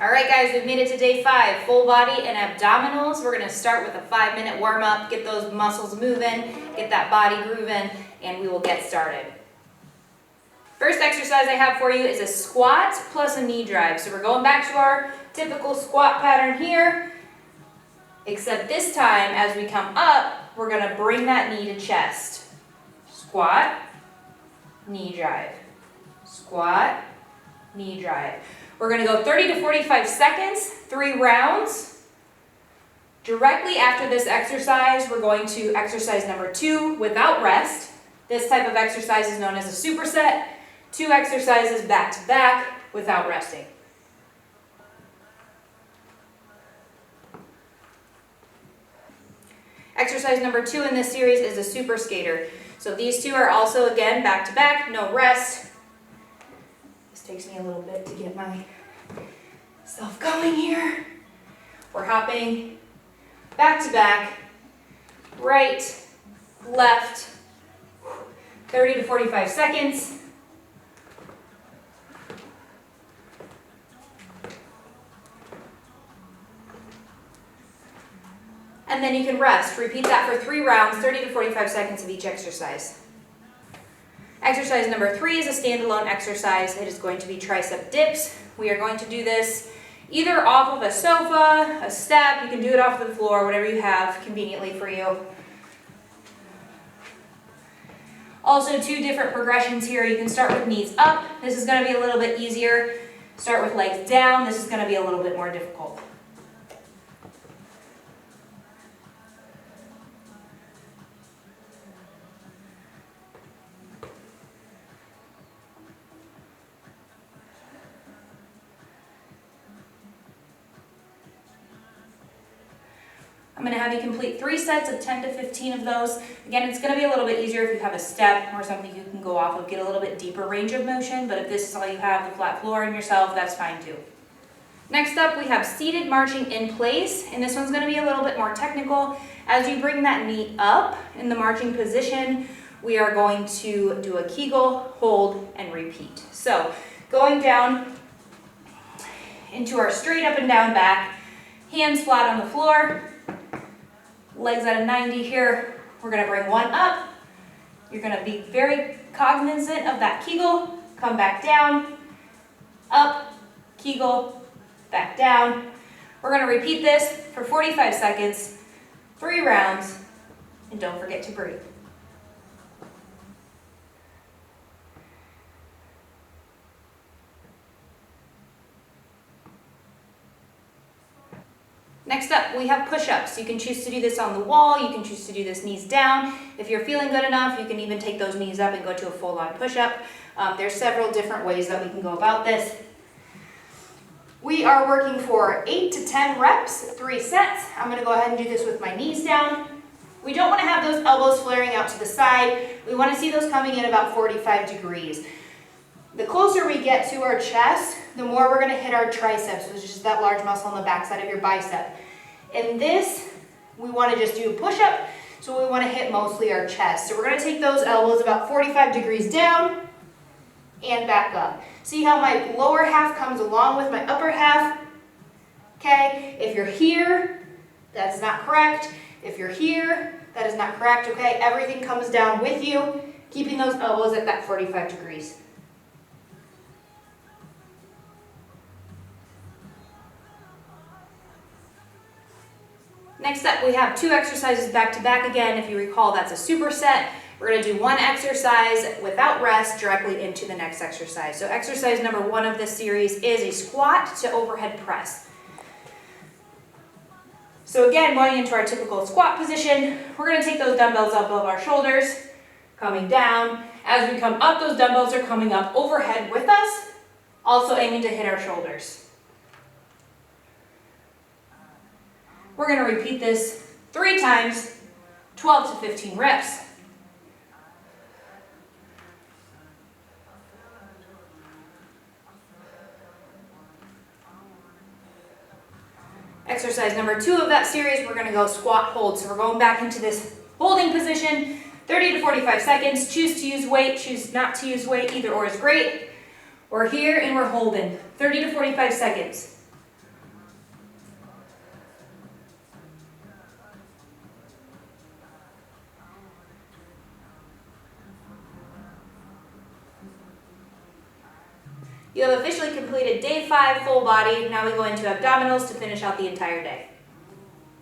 All right, guys, we've made it to day 5, full body and abdominals. We're gonna start with a 5-minute warm up, get those muscles moving, get that body grooving, and we will get started. First exercise I have for you is a squat plus a knee drive. So we're going back to our typical squat pattern here, except this time as we come up, we're gonna bring that knee to chest. Squat, knee drive, squat, knee drive. We're gonna go 30 to 45 seconds, 3 rounds. Directly after this exercise, we're going to exercise number 2 without rest. This type of exercise is known as a superset. 2 exercises back to back without resting. Exercise number 2 in this series is a super skater. So these 2 are also again back to back, no rest. This takes me a little bit to get myself going here. We're hopping back to back, right, left, 30 to 45 seconds. And then you can rest. Repeat that for 3 rounds, 30 to 45 seconds of each exercise. Exercise number 3 is a standalone exercise. It is going to be tricep dips. We are going to do this either off of a sofa, a step. You can do it off the floor, whatever you have conveniently for you. Also, 2 different progressions here. You can start with knees up. This is going to be a little bit easier. Start with legs down. This is going to be a little bit more difficult. I'm going to have you complete 3 sets of 10 to 15 of those. Again, it's going to be a little bit easier if you have a step or something you can go off of, get a little bit deeper range of motion, but if this is all you have, the flat floor and yourself, that's fine too. Next up, we have seated marching in place, and this one's going to be a little bit more technical. As you bring that knee up in the marching position, we are going to do a Kegel, hold, and repeat. So, going down into our straight up and down back, hands flat on the floor, legs at a 90 here. We're going to bring one up. You're going to be very cognizant of that Kegel. Come back down, up, Kegel, back down. We're going to repeat this for 45 seconds, 3 rounds, and don't forget to breathe. Next up, we have push-ups. You can choose to do this on the wall. You can choose to do this knees down. If you're feeling good enough, you can even take those knees up and go to a full-on push-up. There's several different ways that we can go about this. We are working for 8 to 10 reps, 3 sets. I'm going to go ahead and do this with my knees down. We don't want to have those elbows flaring out to the side. We want to see those coming in about 45 degrees. The closer we get to our chest, the more we're going to hit our triceps, which is just that large muscle on the backside of your bicep. In this, we want to just do a push-up, so we want to hit mostly our chest. So we're going to take those elbows about 45 degrees down and back up. See how my lower half comes along with my upper half? Okay, if you're here, that is not correct. If you're here, that is not correct, okay? Everything comes down with you, keeping those elbows at that 45 degrees. Next up, we have 2 exercises back to back again. If you recall, that's a superset. We're going to do 1 exercise without rest directly into the next exercise. So exercise number 1 of this series is a squat to overhead press. So again, going into our typical squat position, we're going to take those dumbbells up above our shoulders, coming down. As we come up, those dumbbells are coming up overhead with us, also aiming to hit our shoulders. We're going to repeat this 3 times, 12 to 15 reps. Exercise number 2 of that series, we're going to go squat hold. So we're going back into this holding position, 30 to 45 seconds. Choose to use weight, choose not to use weight. Either or is great. We're here and we're holding 30 to 45 seconds. You have officially completed day 5 full body. Now we go into abdominals to finish out the entire day.